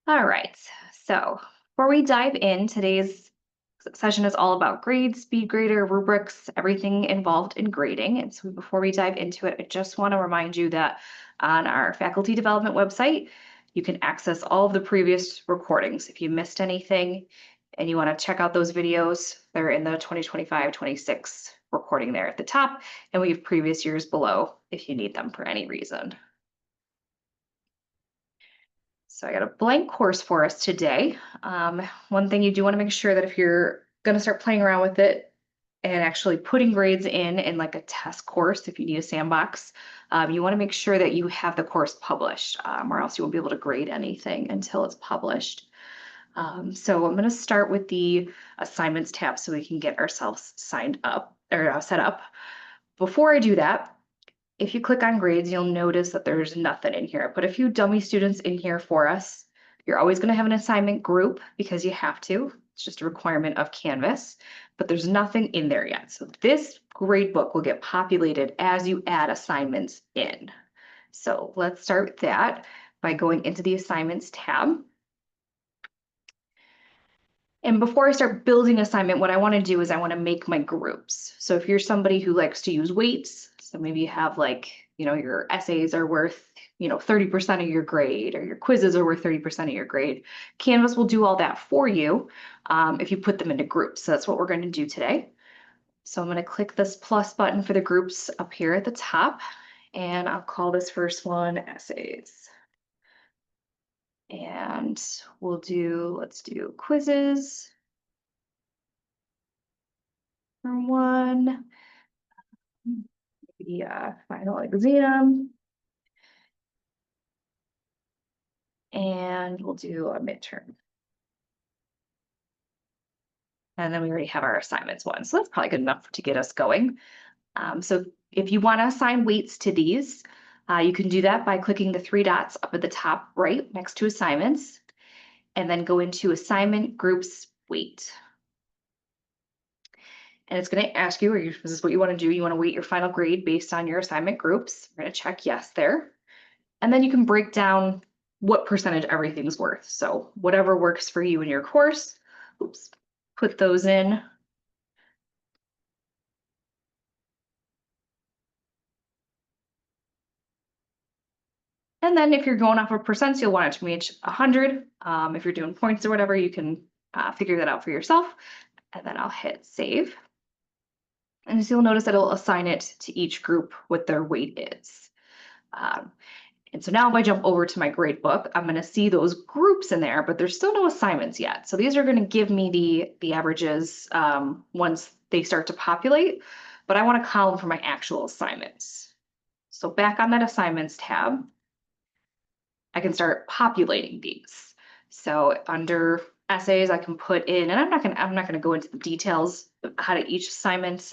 All right, so before we dive in, today's session is all about grades, SpeedGrader, rubrics, everything involved in grading. And so before we dive into it, I just want to remind you that on our faculty development website, you can access all of the previous recordings. If you missed anything and you want to check out those videos, they're in the 2025-26 recording there at the top, and we have previous years below if you need them for any reason. So I got a blank course for us today. One thing you do want to make sure that if you're going to start playing around with it and actually putting grades in like a test course, if you need a sandbox, you want to make sure that you have the course published, or else you won't be able to grade anything until it's published. So I'm going to start with the assignments tab so we can get ourselves signed up or set up. Before I do that, if you click on grades, you'll notice that there's nothing in here. I put a few dummy students in here for us. You're always going to have an assignment group because you have to. It's just a requirement of Canvas, but there's nothing in there yet. So this grade book will get populated as you add assignments in. So let's start that by going into the assignments tab. And before I start building assignment, what I want to do is I want to make my groups. So if you're somebody who likes to use weights, so maybe you have like, your essays are worth, 30% of your grade, or your quizzes are worth 30% of your grade. Canvas will do all that for you if you put them into groups. So that's what we're going to do today. So I'm going to click this plus button for the groups up here at the top, and I'll call this first one essays. And let's do quizzes. For one, the final exam, and we'll do a midterm. And then we already have our assignments one, so that's probably good enough to get us going. So if you want to assign weights to these, you can do that by clicking the three dots up at the top right next to assignments, and then go into assignment groups weight. And it's going to ask you, is this what you want to do? You want to weight your final grade based on your assignment groups. We're going to check yes there. And then you can break down what percentage everything's worth. So whatever works for you in your course, put those in. And then if you're going off of percents, you'll want it to reach 100. If you're doing points or whatever, you can figure that out for yourself. And then I'll hit save. And as you'll notice, it'll assign it to each group what their weight is. And so now if I jump over to my grade book, I'm going to see those groups in there, but there's still no assignments yet. So these are going to give me the averages once they start to populate, but I want a column for my actual assignments. So back on that assignments tab, I can start populating these. So under essays, I can put in, and I'm not gonna go into the details of how to each assignment.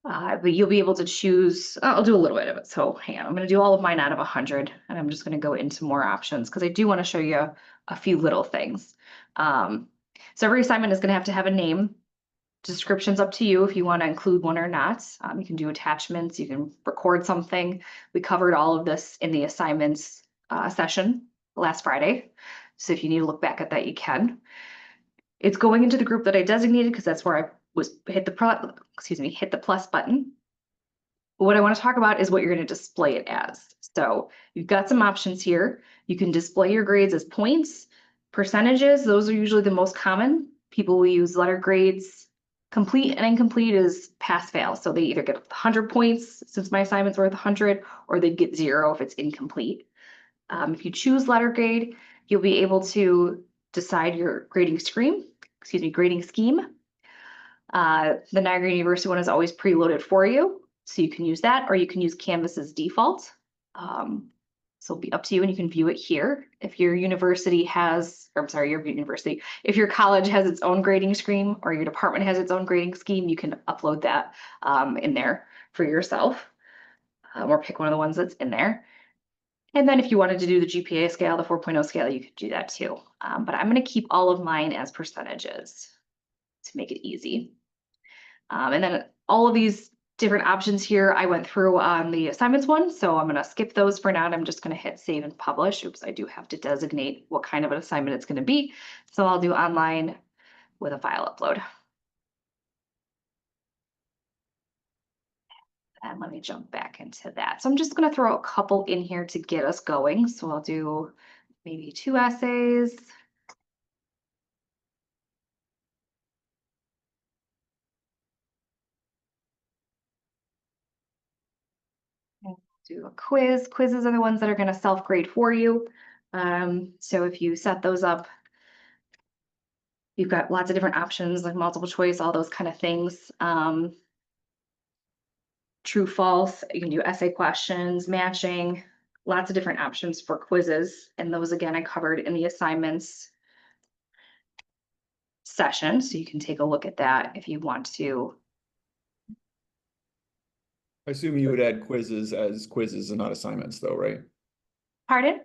But you'll be able to choose, I'll do a little bit of it. So hang on, I'm going to do all of mine out of 100, and I'm just going to go into more options because I do want to show you a few little things. So every assignment is going to have a name. Description's up to you if you want to include one or not. You can do attachments, you can record something. We covered all of this in the assignments session last Friday. So if you need to look back at that, you can. It's going into the group that I designated because that's where I hit the plus button. But what I want to talk about is what you're going to display it as. So you've got some options here. You can display your grades as points, percentages. Those are usually the most common. People will use letter grades. Complete and incomplete is pass fail. So they either get 100 points since my assignment's worth 100, or they get 0 if it's incomplete. If you choose letter grade, you'll be able to decide your grading scheme. The Niagara University one is always preloaded for you, so you can use that, or you can use Canvas's default. So it'll be up to you, and you can view it here. If your university if your college has its own grading scheme, or your department has its own grading scheme, you can upload that in there for yourself, or pick one of the ones that's in there. And then if you wanted to do the GPA scale, the 4.0 scale, you could do that too. But I'm going to keep all of mine as percentages to make it easy. And then all of these different options here I went through on the assignments one, so I'm gonna skip those for now, and I'm just gonna hit save and publish. Oops, I do have to designate what kind of an assignment it's gonna be. So I'll do online with a file upload. And let me jump back into that. So I'm just gonna throw a couple in here to get us going. So I'll do maybe 2 essays. And do a quiz. Quizzes are the ones that are gonna self-grade for you. So if you set those up, you've got lots of different options like multiple choice, all those kind of things. True, false, you can do essay questions, matching, lots of different options for quizzes. And those again, I covered in the assignments session. So you can take a look at that if you want to. I assume you would add quizzes as quizzes and not assignments though, right? Pardon?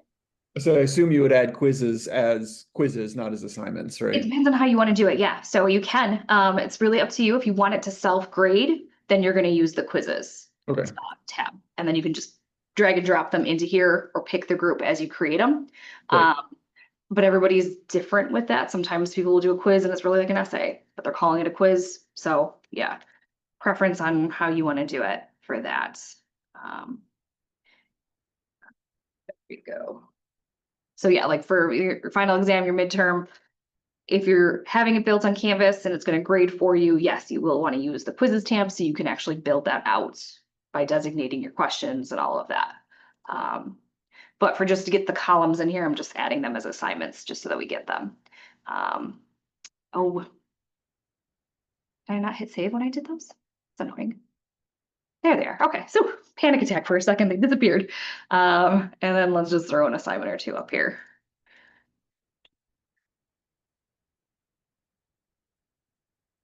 So I assume you would add quizzes as quizzes, not as assignments, It right? depends on how you want to do it. Yeah. So you can, it's really up to you. If you want it to self-grade, then you're going to use the quizzes Okay. tab. And then you can just drag and drop them into here or pick the group as you create them. Right. But everybody's different with that. Sometimes people will do a quiz and it's really like an essay, but they're calling it a quiz. So yeah, preference on how you want to do it for that. There we go. So yeah, like for your final exam, your midterm, if you're having it built on Canvas and it's going to grade for you, yes, you will want to use the quizzes tab so you can actually build that out by designating your questions and all of that. But for just to get the columns in here, I'm just adding them as assignments just so that we get them. Oh, did I not hit save when I did those? It's annoying. There they are. Okay, so panic attack for a second, they disappeared. And then let's just throw an assignment or two up here.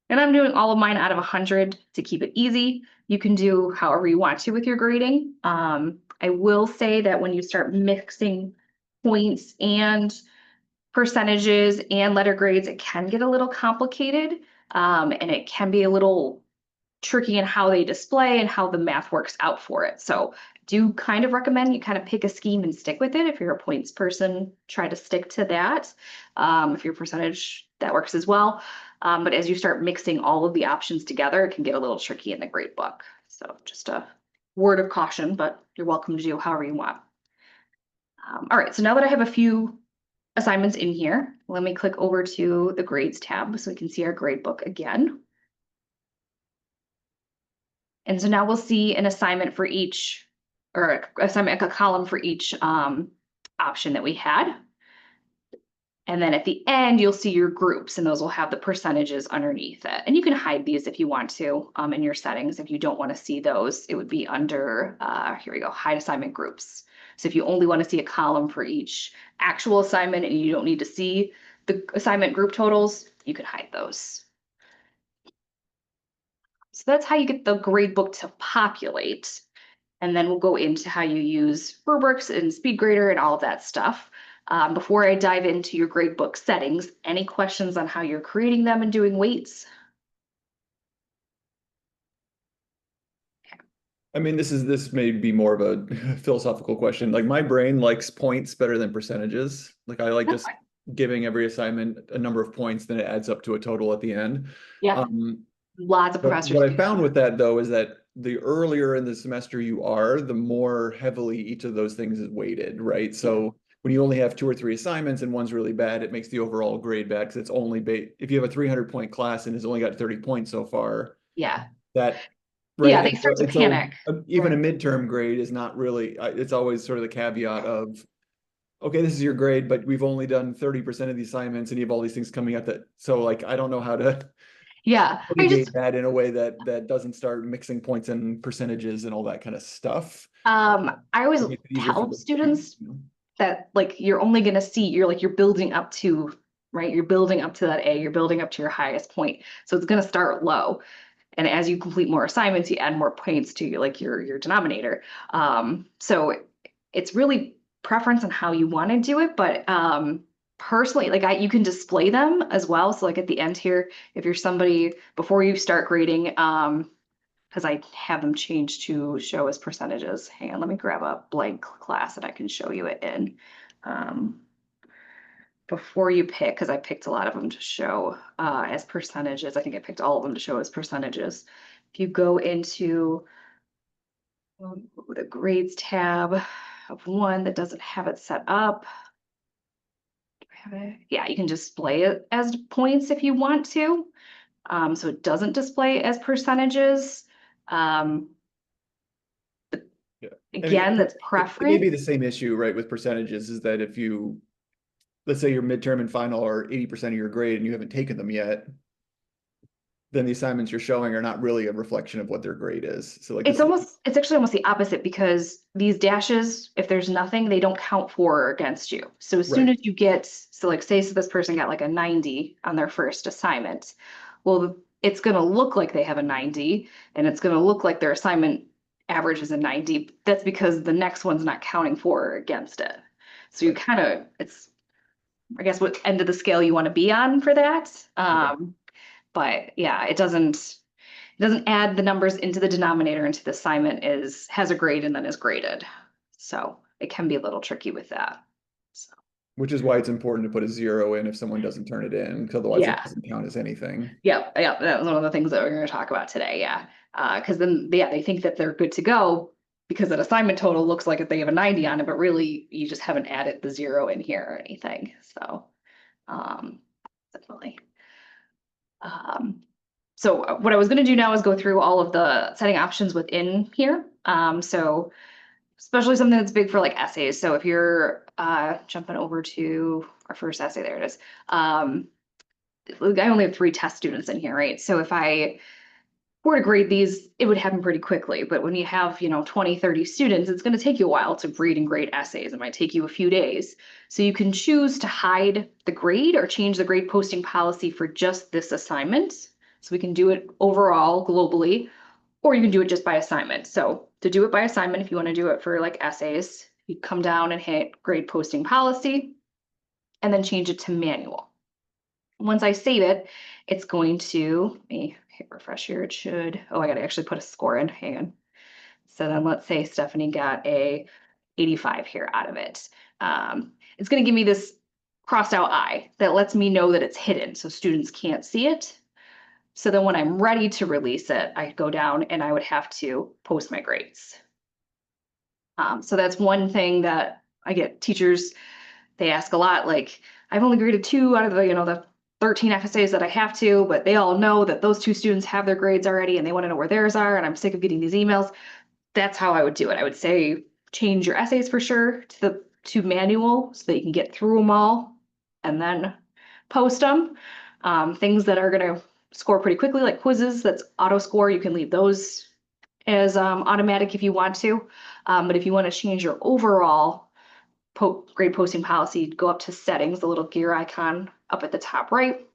And I'm doing all of mine out of 100 to keep it easy. You can do however you want to with your grading. I will say that when you start mixing points and percentages and letter grades, it can get a little complicated. And it can be a little tricky in how they display and how the math works out for it. So do kind of recommend you kind of pick a scheme and stick with it. If you're a points person, try to stick to that. If you're percentage, that works as well. But as you start mixing all of the options together, it can get a little tricky in the grade book. So just a word of caution, but you're welcome to do however you want. All right, so now that I have a few assignments in here, let me click over to the grades tab so we can see our grade book again. And so now we'll see an assignment for each, or assignment, a column for each option that we had. And then at the end, you'll see your groups, and those will have the percentages underneath it. And you can hide these if you want to in your settings. If you don't want to see those, it would be under, here we go, hide assignment groups. So if you only want to see a column for each actual assignment and you don't need to see the assignment group totals, you can hide those. So that's how you get the grade book to populate. And then we'll go into how you use Rubrics and SpeedGrader and all of that stuff. Before I dive into your gradebook settings, any questions on how you're creating them and doing weights? I mean, this may be more of a philosophical question. Like my brain likes points better than percentages. Like I like just giving every assignment a number of points, then it adds up to a total at the end. Yeah, lots of But professors. what I found with that though is that the earlier in the semester you are, the more heavily each of those things is weighted, right? So when you only have 2 or 3 assignments and one's really bad, it makes the overall grade bad because it's only if you have a 300-point class and it's only got 30 points so far. Yeah. That right. Yeah, they start to panic. Even a midterm grade is not really. It's always sort of the caveat of, okay, this is your grade, but we've only done 30% of the assignments, and you have all these things coming up that. So like, I don't know how to. Yeah, mitigate that in a way that doesn't start mixing points and percentages and all that kind of stuff. I always tell students that like you're only going to see you're building up to, right, you're building up to that A, you're building up to your highest point, so it's going to start low, and as you complete more assignments you add more points to your denominator. So it's really preference on how you want to do it, but personally, like you can display them as well. So like at the end here, if you're somebody before you start grading, because I have them changed to show as percentages. Hang on, let me grab a blank class that I can show you it in. Before you pick, because I picked a lot of them to show as percentages. I think I picked all of them to show as percentages. If you go into the grades tab of one that doesn't have it set up, yeah, you can display it as points if you want to. So it doesn't display as percentages. Yeah. Again, that's It may be preference. the same issue, right, with percentages, is that if you, let's say your midterm and final are 80% of your grade and you haven't taken them yet, then the assignments you're showing are not really a reflection of what their grade is. So like, It's actually almost the opposite, because these dashes, if there's nothing, they don't count for or against you. So as soon right, as you get, so like say so this person got like a 90 on their first assignment, well, it's going to look like they have a 90, and it's going to look like their assignment average is a 90. That's because the next one's not counting for or against it. So you right, kind of, it's, I guess, what end of the scale you want to be on for that. okay. But yeah, it doesn't add the numbers into the denominator into the assignment, has a grade and then is graded. So it can be a little tricky with that. So Which is why it's important to put a 0 in if someone doesn't turn it in, because otherwise it yeah, doesn't count as anything. yeah, that was one of the things that we're going to talk about today. Yeah, because then yeah, they think that they're good to go because that assignment total looks like if they have a 90 on it, but really you just haven't added the 0 in here or anything. So um, definitely. Um, so what I was going to do now is go through all of the setting options within here. So especially something that's big for like essays. So if you're jumping over to our first essay, there it is. I only have 3 test students in here, right? So if I were to grade these, it would happen pretty quickly. But when you have, 20, 30 students, it's going to take you a while to read and grade essays. It might take you a few days. So you can choose to hide the grade or change the grade posting policy for just this assignment. So we can do it overall globally, or you can do it just by assignment. So to do it by assignment, if you want to do it for like essays, you come down and hit grade posting policy and then change it to manual. Once I save it, it's going to, let me hit refresh here. It should, oh, I got to actually put a score in. Hang on. So then let's say Stephanie got a 85 here out of it. It's going to give me this crossed out I that lets me know that it's hidden so students can't see it. So then when I'm ready to release it, I go down and I would have to post my grades. So that's one thing that I get teachers, they ask a lot, like, I've only graded 2 out of the 13 FSAs that I have to, but they all know that those 2 students have their grades already and they want to know where theirs are, and I'm sick of getting these emails. That's how I would do it. I would say change your essays for sure to manual so that you can get through them all and then post them. Things that are going to score pretty quickly, like quizzes, that's auto score. You can leave those as automatic if you want to. But if you want to change your overall grade posting policy, go up to settings, the little gear icon up at the top right,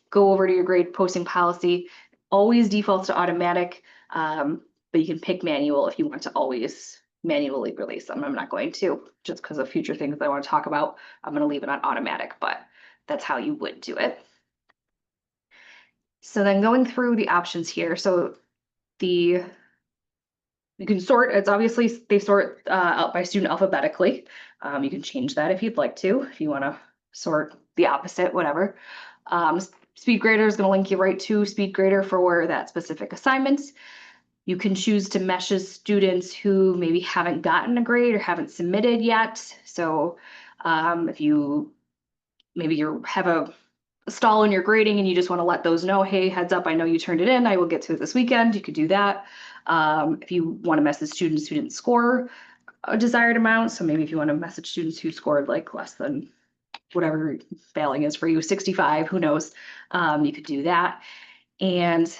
go over to your grade posting policy, always defaults to automatic, but you can pick manual if you want to always manually release them. I'm not going to, just because of future things that I want to talk about. I'm going to leave it on automatic, but that's how you would do it. So then going through the options here, so you can sort, it's obviously they sort out by student alphabetically. You can change that if you'd like to, if you want to sort the opposite, whatever. SpeedGrader is going to link you right to SpeedGrader for that specific assignment. You can choose to mesh as students who maybe haven't gotten a grade or haven't submitted yet. So if you have a stall in your grading and you just want to let those know, hey, heads up, I know you turned it in, I will get to it this weekend, you could do that. If you want to message students who didn't score a desired amount, so maybe if you want to message students who scored like less than whatever failing is for you, 65, who knows, you could do that. And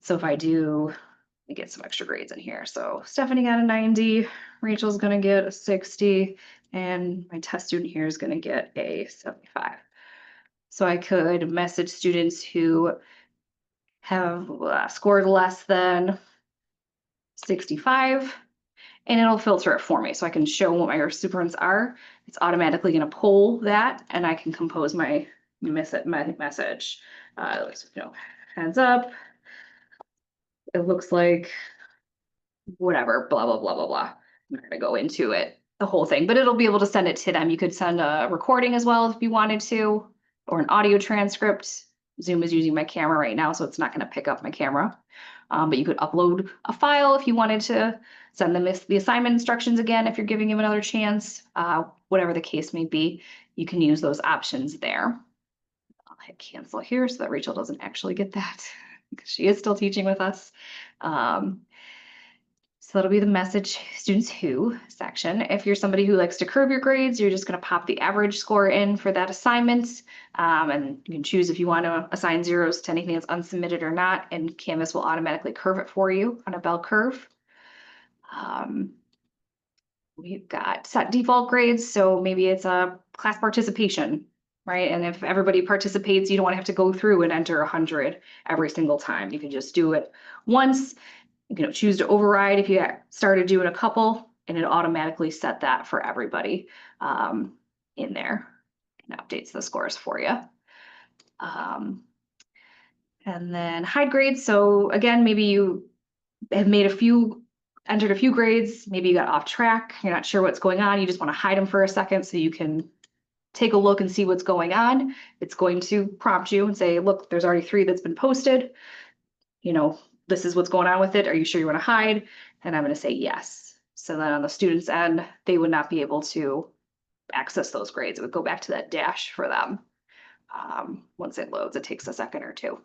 so if I do, let me get some extra grades in here. So Stephanie got a 90, Rachel's gonna get a 60, and my test student here is gonna get a 75. So I could message students who have scored less than 65, and it'll filter it for me. So I can show what my recipients are. It's automatically going to pull that, and I can compose my message. Heads up, it looks like whatever, blah, blah, blah, blah, blah. I'm not gonna go into it, the whole thing, but it'll be able to send it to them. You could send a recording as well if you wanted to, or an audio transcript. Zoom is using my camera right now, so it's not gonna pick up my camera. But you could upload a file if you wanted to send them the assignment instructions again, if you're giving them another chance, whatever the case may be, you can use those options there. I'll hit cancel here so that Rachel doesn't actually get that because she is still teaching with us. So that'll be the message students who section. If you're somebody who likes to curve your grades, you're just going to pop the average score in for that assignment. And you can choose if you want to assign zeros to anything that's unsubmitted or not, and Canvas will automatically curve it for you on a bell curve. We've got set default grades, so maybe it's a class participation, right? And if everybody participates, you don't want to have to go through and enter 100 every single time. You can just do it once. You can choose to override if you started doing a couple, and it automatically set that for everybody in there and updates the scores for you. And then hide grades. So again, maybe you have entered a few grades, maybe you got off track, you're not sure what's going on, you just want to hide them for a second so you can take a look and see what's going on. It's going to prompt you and say, look, there's already 3 that's been posted. This is what's going on with it. Are you sure you want to hide? And I'm going to say yes. So then on the student's end, they would not be able to access those grades. It would go back to that dash for them. Once it loads, it takes a second or two.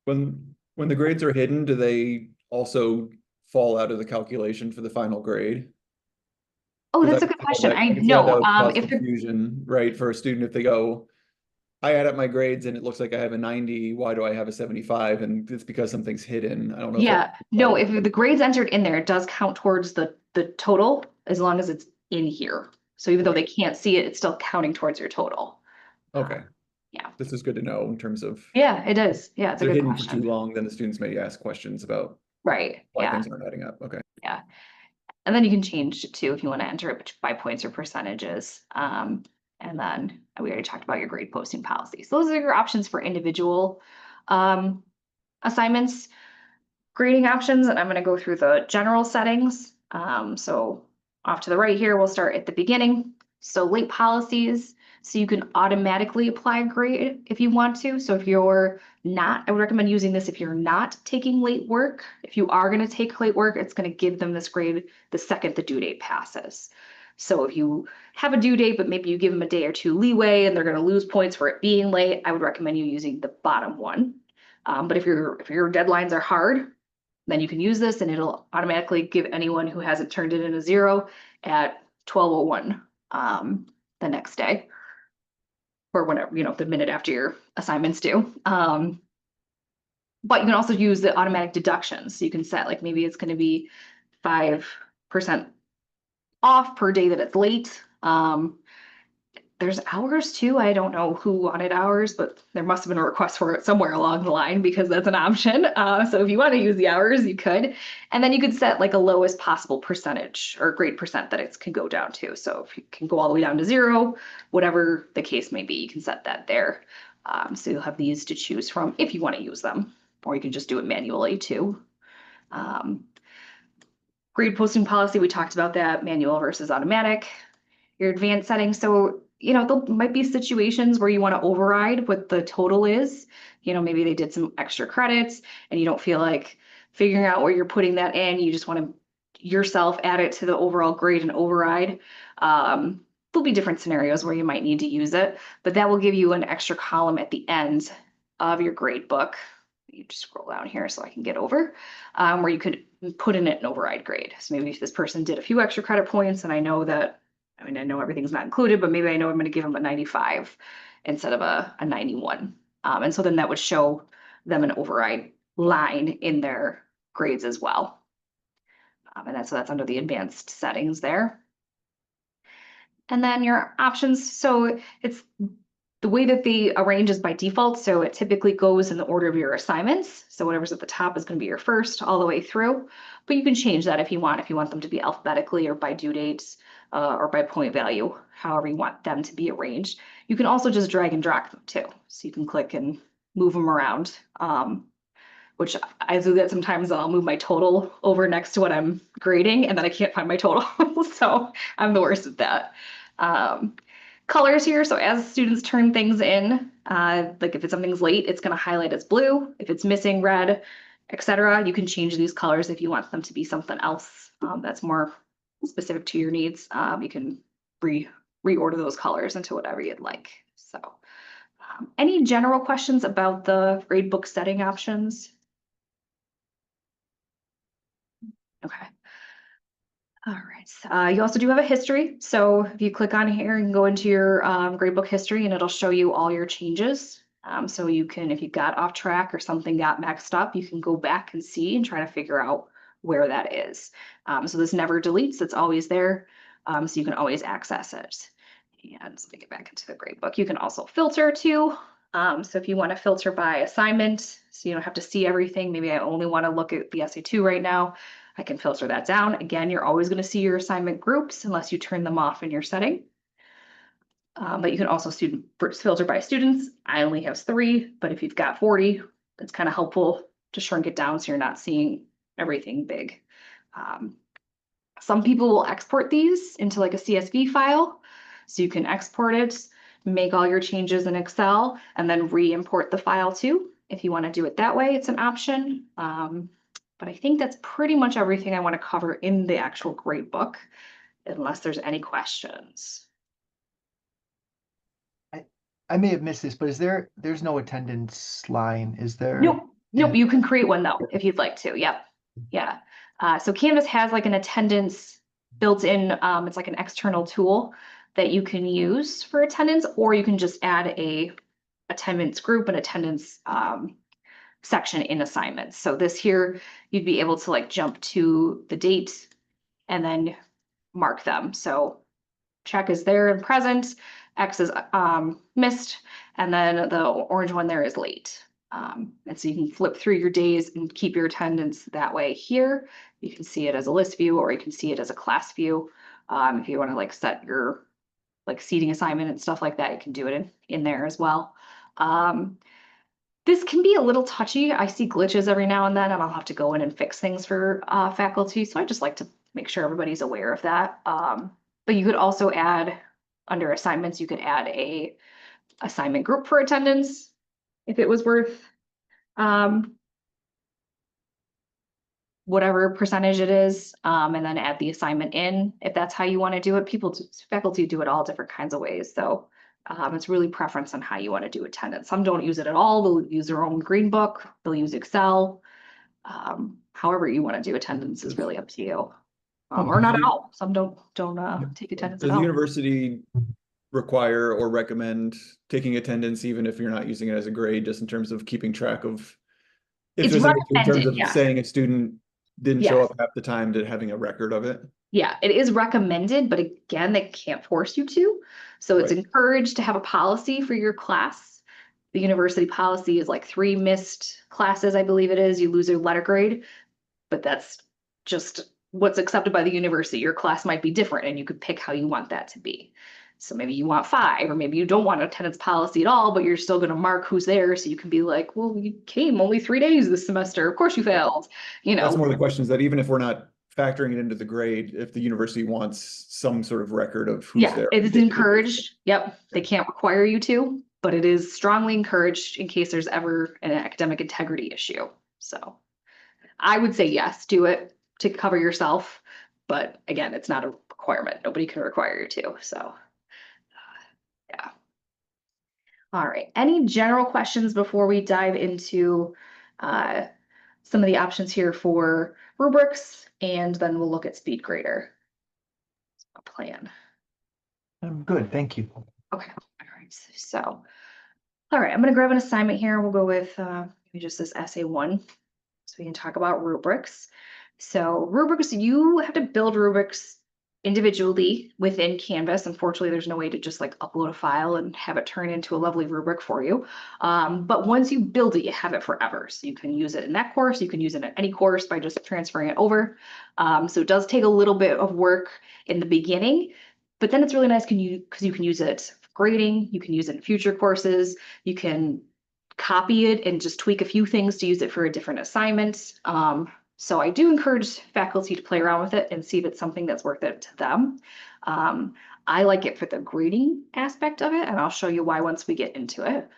When the grades are hidden, do they also fall out of the calculation for the final grade? Oh, that's a good question. I can see how that know. would cause If confusion, right, for a student, if they go, I add up my grades and it looks like I have a 90, why do I have a 75? And it's because something's hidden. I don't know. If the grade's entered in there, it does count towards the total as long as it's in here. So even though they can't see it, it's still counting towards your total. Okay. Yeah. This is good to know in terms of. Yeah, it is. Yeah, it's a they're good hidden question. for too long, then the students may ask questions about right. why Yeah. things aren't adding up. Okay. Yeah. And then you can change it too if you want to enter it by points or percentages. And then we already talked about your grade posting policy. So those are your options for individual assignments. Grading options, and I'm going to go through the general settings. So off to the right here, we'll start at the beginning. So late policies, so you can automatically apply a grade if you want to. So if you're not, I would recommend using this if you're not taking late work. If you are going to take late work, it's going to give them this grade the second the due date passes. So if you have a due date, but maybe you give them a day or two leeway and they're going to lose points for it being late, I would recommend you using the bottom one. But if your deadlines are hard, then you can use this and it'll automatically give anyone who hasn't turned it in a 0 at 12:01 the next day, or whenever, the minute after your assignment's due. But you can also use the automatic deductions. So you can set, like, maybe it's going to be 5% off per day that it's late. There's hours too. I don't know who wanted hours, but there must have been a request for it somewhere along the line because that's an option. So if you want to use the hours, you could. And then you could set like a lowest possible percentage or grade percent that it can go down to. So if you can go all the way down to 0, whatever the case may be, you can set that there. So you'll have these to choose from if you want to use them, or you can just do it manually too. Grade posting policy, we talked about that, manual versus automatic. Your advanced settings. So there might be situations where you want to override what the total is. Maybe they did some extra credits and you don't feel like figuring out where you're putting that in. You just want to yourself add it to the overall grade and override. There'll be different scenarios where you might need to use it, but that will give you an extra column at the end of your grade book. You just scroll down here so I can get over, where you could put in an override grade. So maybe if this person did a few extra credit points and I know that, I know everything's not included, but maybe I know I'm going to give them a 95 instead of a 91. And so then that would show them an override line in their grades as well. And that's under the advanced settings there. And then your options. So it's the way that they arrange is by default. So it typically goes in the order of your assignments. So whatever's at the top is going to be your first all the way through. But you can change that if you want them to be alphabetically or by due dates. Or by point value, however you want them to be arranged. You can also just drag and drop them too. So you can click and move them around which I do that sometimes. I'll move my total over next to what I'm grading, and then I can't find my total. So I'm the worst at that. Colors here. So as students turn things in, like if something's late, it's going to highlight as blue. If it's missing, red, etc. You can change these colors if you want them to be something else that's more specific to your needs. You can reorder those colors into whatever you'd like. So any general questions about the gradebook setting options? Okay. All right. You also do have a history. So if you click on here and go into your gradebook history, and it'll show you all your changes. So you can, if you got off track or something got mixed up, you can go back and see and try to figure out where that is. So this never deletes, it's always there. So you can always access it. And let me get back into the gradebook. You can also filter too. So if you want to filter by assignment, so you don't have to see everything, maybe I only want to look at the SA2 right now, I can filter that down. Again, you're always going to see your assignment groups unless you turn them off in your setting. But you can also filter by students. I only have 3, but if you've got 40, that's kind of helpful to shrink it down so you're not seeing everything big. Some people will export these into like a CSV file. So you can export it, make all your changes in Excel, and then re-import the file too. If you want to do it that way, it's an option. But I think that's pretty much everything I want to cover in the actual gradebook, unless there's any questions. I may have missed this, but there's no attendance line, is there? Nope, you can create one though, if you'd like to. Yep. Yeah. So Canvas has like an attendance built in, it's like an external tool that you can use for attendance, or you can just add a attendance group and attendance section in assignments. So this here, you'd be able to like jump to the date and then mark them. So check is there and present, X is missed, and then the orange one there is late. And so you can flip through your days and keep your attendance that way here. You can see it as a list view, or you can see it as a class view. If you want to like set your like seating assignment and stuff like that, you can do it in there as well. This can be a little touchy. I see glitches every now and then, and I'll have to go in and fix things for faculty. So I just like to make sure everybody's aware of that. But you could also add, under assignments, you could add a assignment group for attendance if it was worth whatever percentage it is, and then add the assignment in if that's how you want to do it. Faculty do it all different kinds of ways. So it's really preference on how you want to do attendance. Some don't use it at all. They'll use their own green book. They'll use Excel. However you want to do attendance is really up to you. Or not at all. Some don't take attendance Does at the all. university require or recommend taking attendance even if you're not using it as a grade, just in terms of keeping track of, if It's there's anything in terms recommended, of yeah. saying a student didn't show Yes. up half the time, to having a record of it? Yeah, it is recommended, but again, they can't force you to. So it's Right. encouraged to have a policy for your class. The university policy is like 3 missed classes, I believe it is. You lose a letter grade, but that's just what's accepted by the university. Your class might be different and you could pick how you want that to be. So maybe you want 5, or maybe you don't want attendance policy at all, but you're still going to mark who's there. So you can be like, well, you came only 3 days this semester. Of course you failed, you know. That's one of the questions, that even if we're not factoring it into the grade, if the university wants some sort of record of who's Yeah, there. it is encouraged. Yep, they can't require you to, but it is strongly encouraged in case there's ever an academic integrity issue. So I would say yes, do it to cover yourself. But again, it's not a requirement. Nobody can require you to. So yeah. All right. Any general questions before we dive into some of the options here for rubrics, and then we'll look at SpeedGrader. A plan. I'm good, thank you. Okay. All right. So, all right. I'm going to grab an assignment here. We'll go with maybe just this essay 1, so we can talk about rubrics. So rubrics, you have to build rubrics individually within Canvas. Unfortunately, there's no way to just like upload a file and have it turn into a lovely rubric for you. But once you build it, you have it forever. So you can use it in that course. You can use it in any course by just transferring it over. So it does take a little bit of work in the beginning, but then it's really nice because you can use it for grading. You can use it in future courses. You can copy it and just tweak a few things to use it for a different assignment. So I do encourage faculty to play around with it and see if it's something that's worth it to them. I like it for the grading aspect of it, and I'll show you why once we get into it.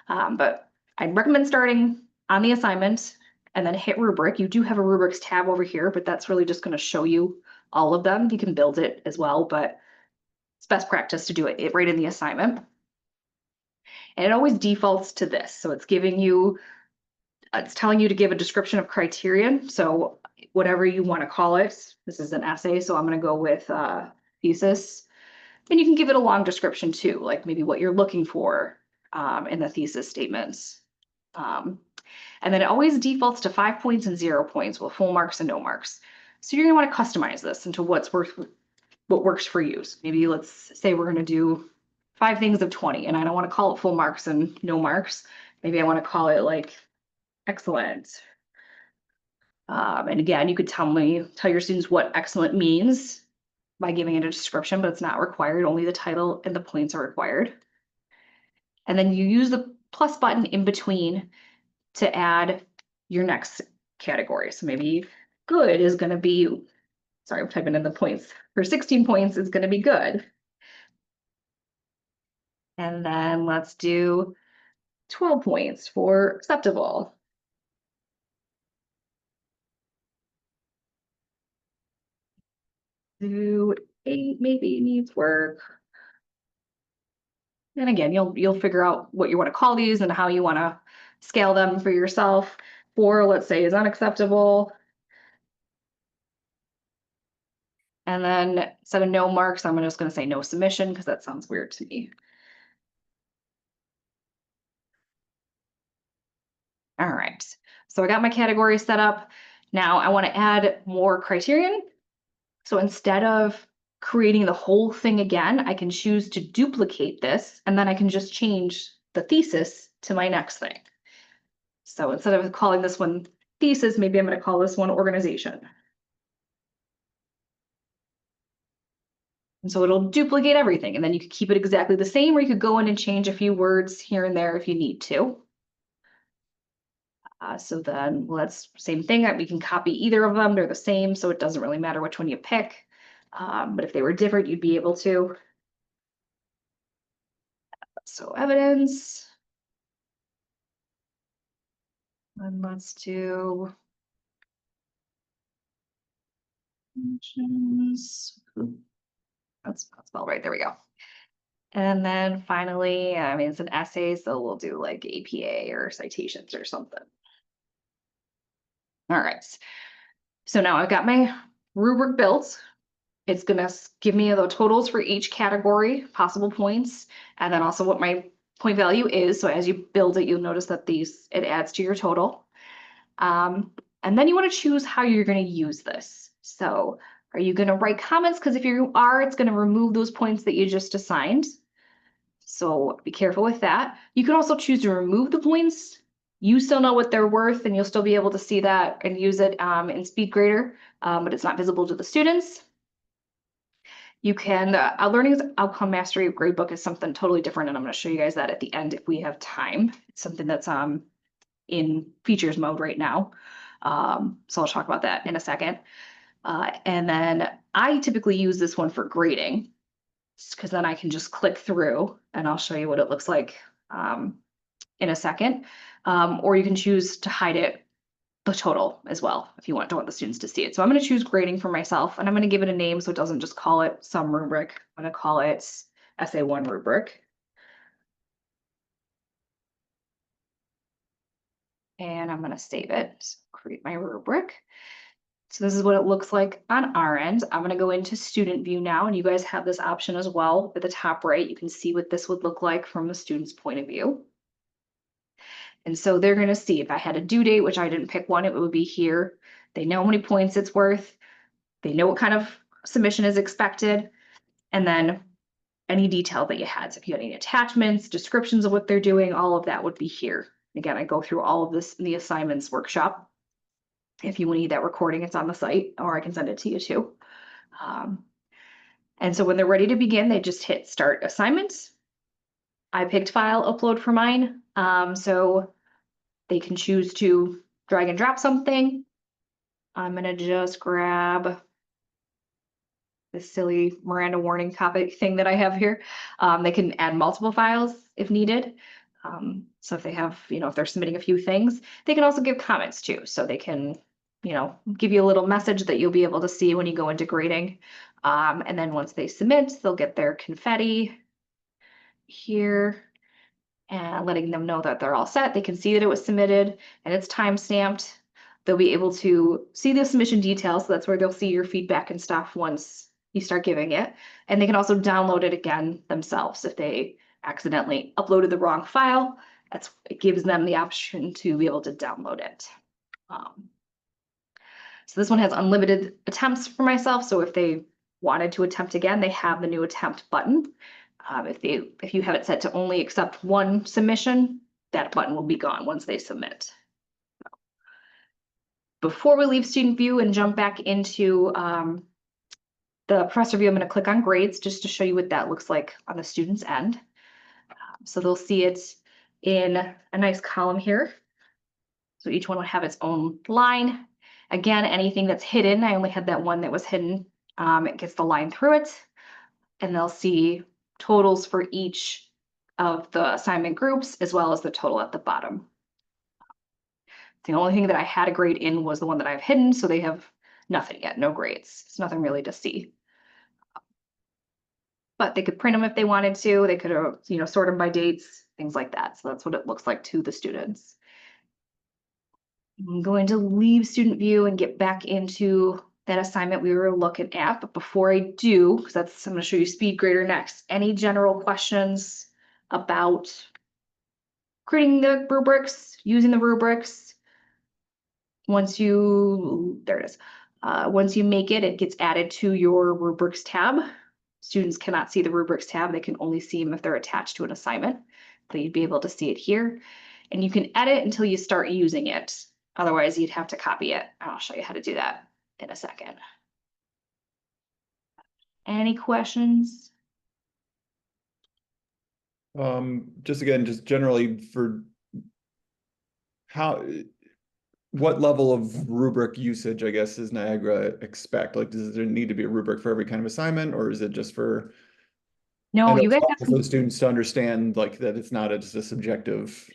But I'd recommend starting on the assignment and then hit rubric. You do have a rubrics tab over here, but that's really just going to show you all of them. You can build it as well, but it's best practice to do it right in the assignment. And it always defaults to this. So it's giving you, it's telling you to give a description of criterion. So whatever you want to call it, this is an essay, so I'm going to go with thesis. And you can give it a long description too, like maybe what you're looking for in the thesis statements. And then it always defaults to 5 points and 0 points with full marks and no marks. So you're going to want to customize this into what works for you. So maybe let's say we're going to do 5 things of 20, and I don't want to call it full marks and no marks. Maybe I want to call it like excellent. And again, you could tell your students what excellent means by giving it a description, but it's not required. Only the title and the points are required. And then you use the plus button in between to add your next category. So maybe good is going to be, sorry, I'm typing in the points. For 16 points is going to be good. And then let's do 12 points for acceptable. Do 8 maybe needs work. And again, you'll figure out what you want to call these and how you want to scale them for yourself. 4, let's say, is unacceptable. And then instead of no marks, I'm just going to say no submission because that sounds weird to me. All right, so I got my category set up. Now I want to add more criterion. So instead of creating the whole thing again, I can choose to duplicate this, and then I can just change the thesis to my next thing. So instead of calling this one thesis, maybe I'm going to call this one organization. And so it'll duplicate everything, and then you could keep it exactly the same, or you could go in and change a few words here and there if you need to. So then same thing, we can copy either of them, they're the same, so it doesn't really matter which one you pick. But if they were different, you'd be able to. So evidence. And let's do that's spelled right, there we go. And then finally, I mean, it's an essay, so we'll do like APA or citations or something. All right, so now I've got my rubric built. It's gonna give me the totals for each category, possible points, and then also what my point value is. So as you build it, you'll notice that it adds to your total. And then you want to choose how you're going to use this. So are you going to write comments? Because if you are, it's going to remove those points that you just assigned. So be careful with that. You can also choose to remove the points. You still know what they're worth, and you'll still be able to see that and use it in SpeedGrader, but it's not visible to the students. You can, Learning Outcome Mastery Gradebook is something totally different, and I'm going to show you guys that at the end if we have time. It's something that's in features mode right now. So I'll talk about that in a second. And then I typically use this one for grading because then I can just click through and I'll show you what it looks like in a second. Or you can choose to hide it, the total as well, if you don't want the students to see it. So I'm going to choose grading for myself, and I'm going to give it a name so it doesn't just call it some rubric. I'm going to call it Essay 1 rubric. And I'm going to save it, create my rubric. So this is what it looks like on our end. I'm going to go into student view now, and you guys have this option as well. At the top right, you can see what this would look like from the student's point of view. And so they're going to see if I had a due date, which I didn't pick one, it would be here. They know how many points it's worth. They know what kind of submission is expected. And then any detail that you had. So if you had any attachments, descriptions of what they're doing, all of that would be here. Again, I go through all of this in the assignments workshop. If you need that recording, it's on the site, or I can send it to you too. And so when they're ready to begin, they just hit start assignments. I picked file upload for mine. So they can choose to drag and drop something. I'm gonna just grab this silly Miranda warning topic thing that I have here. They can add multiple files if needed. So if they have, if they're submitting a few things, they can also give comments too. So they can, give you a little message that you'll be able to see when you go into grading. And then once they submit, they'll get their confetti here and letting them know that they're all set. They can see that it was submitted and it's time stamped. They'll be able to see the submission details. So that's where they'll see your feedback and stuff once you start giving it. And they can also download it again themselves if they accidentally uploaded the wrong file. It gives them the option to be able to download it. So this one has unlimited attempts for myself. So if they wanted to attempt again, they have the new attempt button. If you have it set to only accept one submission, that button will be gone once they submit. Before we leave student view and jump back into the professor view, I'm going to click on grades just to show you what that looks like on the student's end. So they'll see it in a nice column here. So each one would have its own line. Again, anything that's hidden, I only had that one that was hidden. It gets the line through it, and they'll see totals for each of the assignment groups as well as the total at the bottom. The only thing that I had a grade in was the one that I've hidden, so they have nothing yet, no grades. It's nothing really to see. But they could print them if they wanted to. They could, sort them by dates, things like that. So that's what it looks like to the students. I'm going to leave student view and get back into that assignment we were looking at. But before I do, because I'm going to show you SpeedGrader next, any general questions about creating the rubrics, using the rubrics? Once you make it, it gets added to your rubrics tab. Students cannot see the rubrics tab. They can only see them if they're attached to an assignment. But you'd be able to see it here. And you can edit until you start using it. Otherwise, you'd have to copy it. I'll show you how to do that in a second. Any questions? Just generally for what level of rubric usage, I guess, does Niagara expect? Like, does there need to be a rubric for every kind of assignment, or is it just for? No, you guys have for the students to understand like that it's not just a subjective.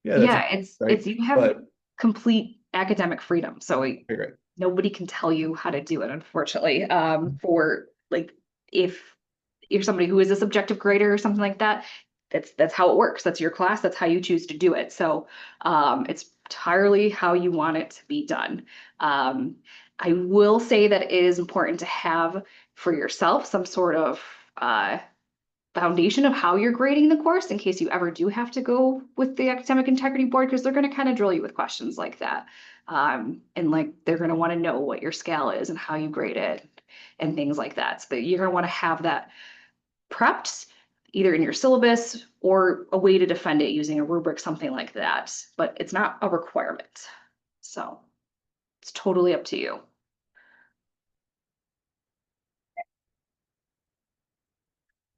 Yeah, it's you have complete academic freedom. So great. Nobody can tell you how to do it, unfortunately. For like if you're somebody who is a subjective grader or something like that, that's how it works. That's your class, that's how you choose to do it. So it's entirely how you want it to be done. I will say that it is important to have for yourself some sort of foundation of how you're grading the course in case you ever do have to go with the academic integrity board, because they're going to kind of drill you with questions like that. And like they're going to want to know what your scale is and how you grade it and things like that. So you're going to want to have that prepped either in your syllabus or a way to defend it using a rubric, something like that. But it's not a requirement. So it's totally up to you.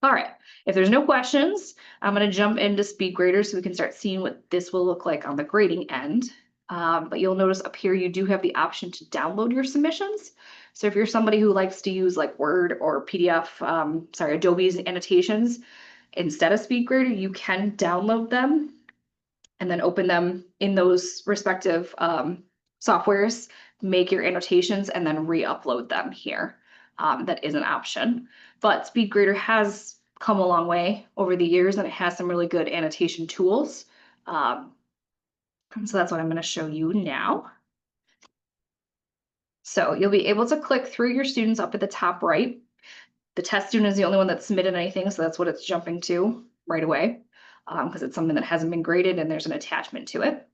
All right, if there's no questions, I'm going to jump into SpeedGrader so we can start seeing what this will look like on the grading end. But you'll notice up here, you do have the option to download your submissions. So if you're somebody who likes to use like Word or PDF, Adobe's annotations, instead of SpeedGrader, you can download them and then open them in those respective softwares, make your annotations, and then re-upload them here. That is an option. But SpeedGrader has come a long way over the years, and it has some really good annotation tools. So that's what I'm going to show you now. So you'll be able to click through your students up at the top right. The test student is the only one that submitted anything, so that's what it's jumping to right away, because it's something that hasn't been graded and there's an attachment to it.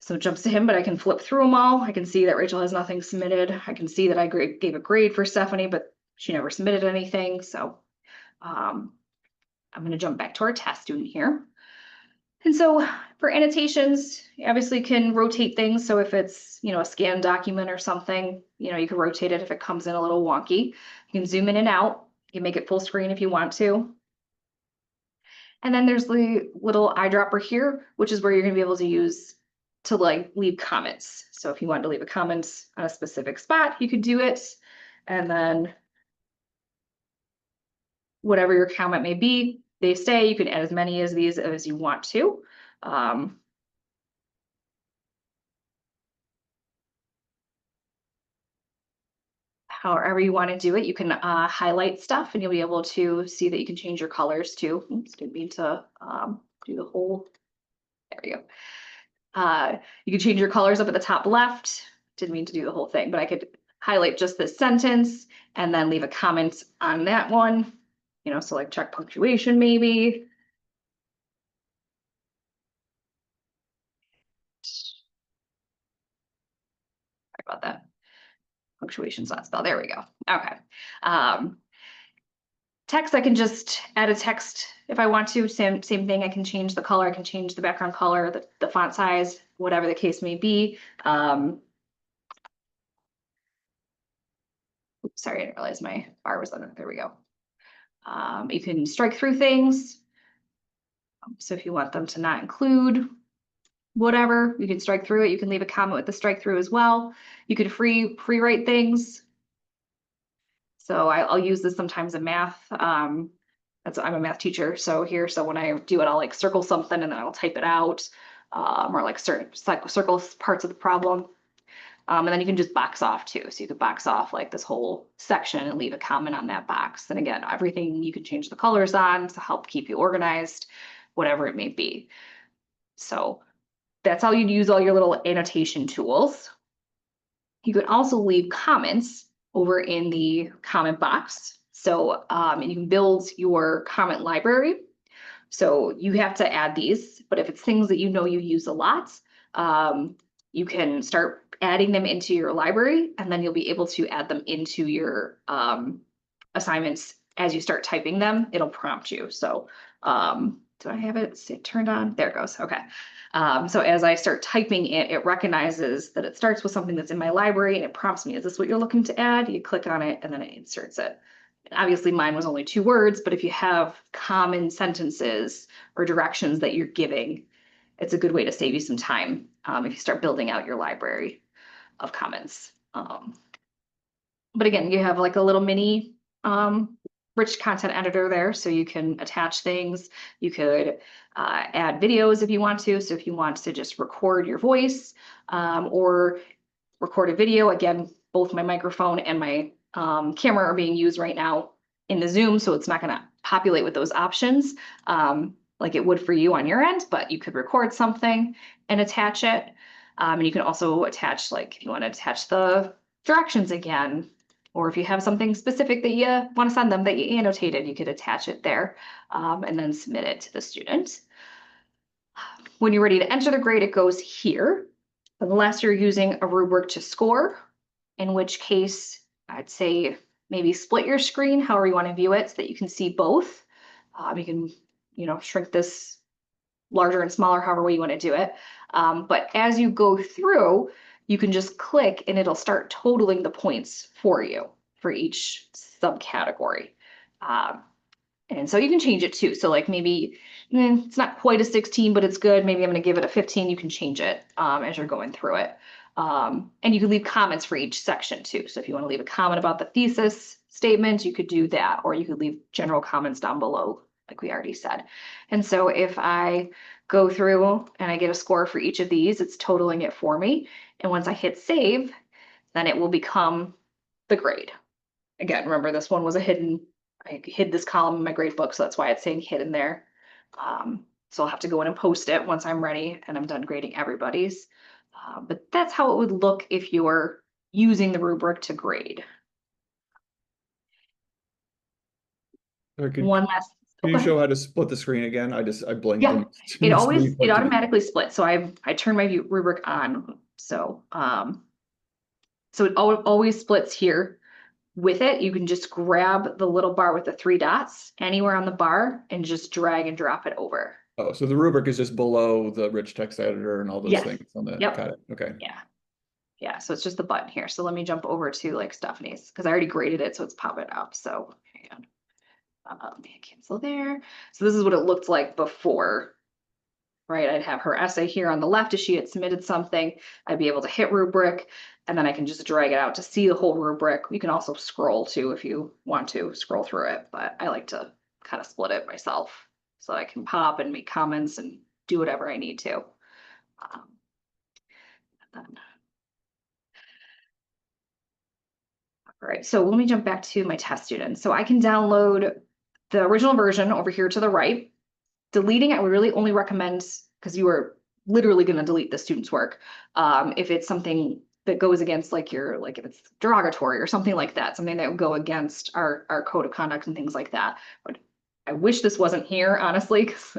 So it jumps to him, but I can flip through them all. I can see that Rachel has nothing submitted. I can see that I gave a grade for Stephanie, but she never submitted anything. So I'm going to jump back to our test student here. And so for annotations, you obviously can rotate things. So if it's, a scanned document or something, you can rotate it if it comes in a little wonky. You can zoom in and out. You can make it full screen if you want to. And then there's the little eyedropper here, which is where you're gonna be able to use to like leave comments. So if you wanted to leave a comment on a specific spot, you could do it. And then whatever your comment may be, they stay. You can add as many as these as you want to. However you want to do it, you can highlight stuff and you'll be able to see that you can change your colors too. Oops, didn't mean to do the whole, there we go. You can change your colors up at the top left. Didn't mean to do the whole thing, but I could highlight just this sentence and then leave a comment on that one. You know, so like check punctuation maybe. Sorry about that. Punctuation's not spelled. There we go. Okay. Text, I can just add a text if I want to. Same thing. I can change the color. I can change the background color, the font size, whatever the case may be. Oops, sorry, I didn't realize my bar was on it. There we go. You can strike through things. So if you want them to not include whatever, you can strike through it. You can leave a comment with the strike through as well. You could free write things. So I'll use this sometimes in math. I'm a math teacher, so when I do it, I'll like circle something and then I'll type it out, or like circle parts of the problem. And then you can just box off too. So you could box off like this whole section and leave a comment on that box. And again, everything you can change the colors on to help keep you organized, whatever it may be. So that's how you'd use all your little annotation tools. You could also leave comments over in the comment box. So and you can build your comment library. So you have to add these, but if it's things that you know you use a lot, you can start adding them into your library, and then you'll be able to add them into your assignments as you start typing them. It'll prompt you. So do I have it turned on? There it goes. Okay. So as I start typing it, it recognizes that it starts with something that's in my library and it prompts me, is this what you're looking to add? You click on it and then it inserts it. Obviously mine was only 2 words, but if you have common sentences or directions that you're giving, it's a good way to save you some time if you start building out your library of comments. But again, you have like a little mini rich content editor there, so you can attach things. You could add videos if you want to. So if you want to just record your voice or record a video, again, both my microphone and my camera are being used right now in the Zoom, so it's not going to populate with those options like it would for you on your end, but you could record something and attach it. And you can also attach, like if you want to attach the directions again, or if you have something specific that you want to send them that you annotated, you could attach it there and then submit it to the student. When you're ready to enter the grade, it goes here, unless you're using a rubric to score, in which case I'd say maybe split your screen however you want to view it so that you can see both. You can, shrink this larger and smaller, however way you want to do it. But as you go through, you can just click and it'll start totaling the points for you for each subcategory. And so you can change it too. So like maybe it's not quite a 16, but it's good. Maybe I'm going to give it a 15. You can change it as you're going through it. And you can leave comments for each section too. So if you want to leave a comment about the thesis statement, you could do that, or you could leave general comments down below, like we already said. And so if I go through and I get a score for each of these, it's totaling it for me. And once I hit save, then it will become the grade. Again, remember this one was I hid this column in my grade book, so that's why it's saying hidden there. So I'll have to go in and post it once I'm ready and I'm done grading everybody's. But that's how it would look if you're using the rubric to grade. One last. Can you show how to split the screen again? I blinked. Yeah, it automatically splits. So I turn my rubric on. So so it always splits here. With it, you can just grab the little bar with the 3 dots anywhere on the bar and just drag and drop it over. Oh, so the rubric is just below the rich text editor and all those things on that. Yep. Got it. Okay. Yeah. So it's just the button here. So let me jump over to like Stephanie's because I already graded it, so it's popping up. So hang on. Cancel there. So this is what it looked like before, right? I'd have her essay here on the left if she had submitted something. I'd be able to hit rubric, and then I can just drag it out to see the whole rubric. You can also scroll too if you want to scroll through it, but I like to kind of split it myself so I can pop and make comments and do whatever I need to. Then All right, so let me jump back to my test students. So I can download the original version over here to the right. Deleting, I would really only recommend, because you are literally going to delete the student's work. If it's something that goes against like if it's derogatory or something like that, something that would go against our code of conduct and things like that. But I wish this wasn't here, honestly, because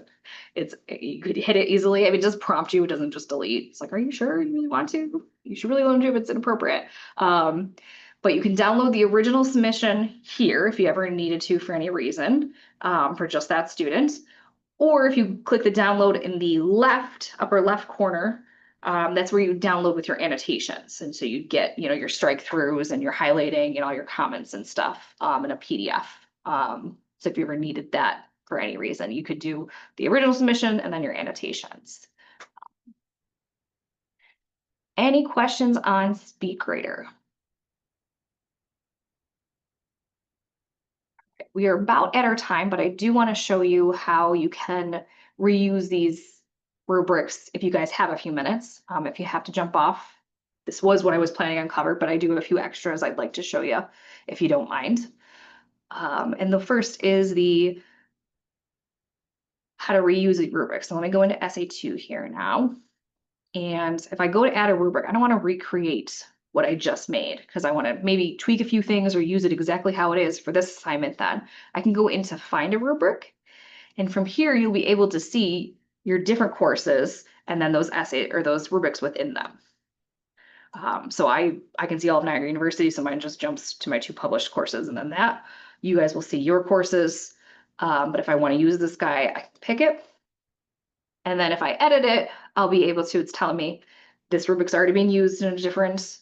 you could hit it easily. I mean, it does prompt you, it doesn't just delete. It's like, are you sure you really want to? You should really want to if it's inappropriate. But you can download the original submission here if you ever needed to for any reason, for just that student. Or if you click the download in the upper left corner, that's where you download with your annotations. And so you get, your strike throughs and your highlighting and all your comments and stuff in a PDF. So if you ever needed that for any reason, you could do the original submission and then your annotations. Any questions on SpeedGrader? We are about at our time, but I do want to show you how you can reuse these rubrics if you guys have a few minutes. If you have to jump off, this was what I was planning on covered, but I do have a few extras I'd like to show you if you don't mind. And the first is how to reuse a rubric. So let me go into SA2 here now. And if I go to add a rubric, I don't want to recreate what I just made because I want to maybe tweak a few things or use it exactly how it is for this assignment. Then I can go into find a rubric. And from here, you'll be able to see your different courses and then those those rubrics within them. So I can see all of Niagara University, so mine just jumps to my 2 published courses, and then that you guys will see your courses. But if I want to use this guy, I can pick it. And then if I edit it, I'll be able to, it's telling me this rubric's already being used in a different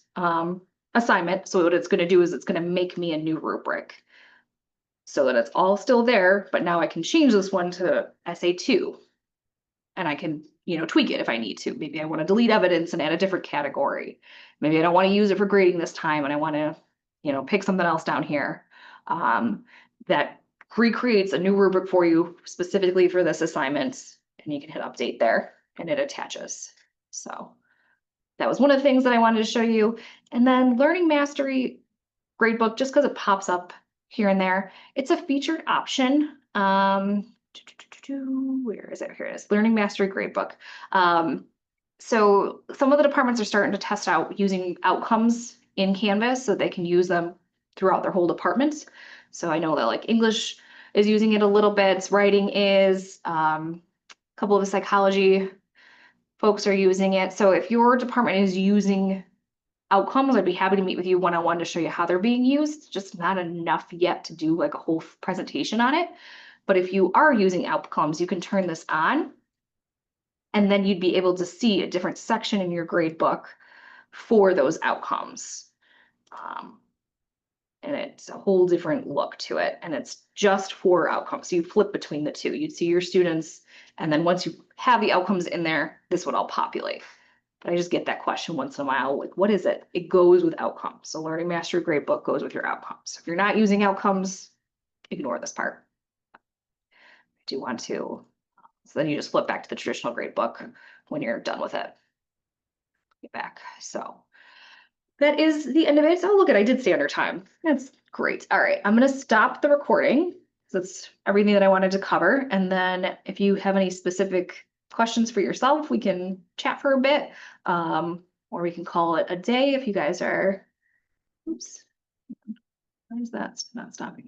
assignment. So what it's going to do is it's going to make me a new rubric so that it's all still there, but now I can change this one to SA2 and I can, tweak it if I need to. Maybe I want to delete evidence and add a different category. Maybe I don't want to use it for grading this time and I want to, pick something else down here. That recreates a new rubric for you specifically for this assignment, and you can hit update there and it attaches. So that was one of the things that I wanted to show you. And then Learning Mastery Gradebook, just because it pops up here and there, it's a featured option. Where is it? Here it is, Learning Mastery Gradebook. So some of the departments are starting to test out using outcomes in Canvas so they can use them throughout their whole department. So I know that like English is using it a little bit, writing is, a couple of the psychology folks are using it. So if your department is using outcomes, I'd be happy to meet with you one-on-one to show you how they're being used. Just not enough yet to do like a whole presentation on it. But if you are using outcomes, you can turn this on and then you'd be able to see a different section in your grade book for those outcomes. And it's a whole different look to it. And it's just for outcomes. So you flip between the two. You'd see your students. And then once you have the outcomes in there, this would all populate. But I just get that question once in a while, like, what is it? It goes with outcomes. So Learning Mastery Gradebook goes with your outcomes. If you're not using outcomes, ignore this part. I do want to, so then you just flip back to the traditional gradebook when you're done with it. Get back. So that is the end of it. Oh, look at, I did stay under time. That's great. All right, I'm going to stop the recording. That's everything that I wanted to cover. And then if you have any specific questions for yourself, we can chat for a bit, or we can call it a day if you guys are, oops, why is that not stopping?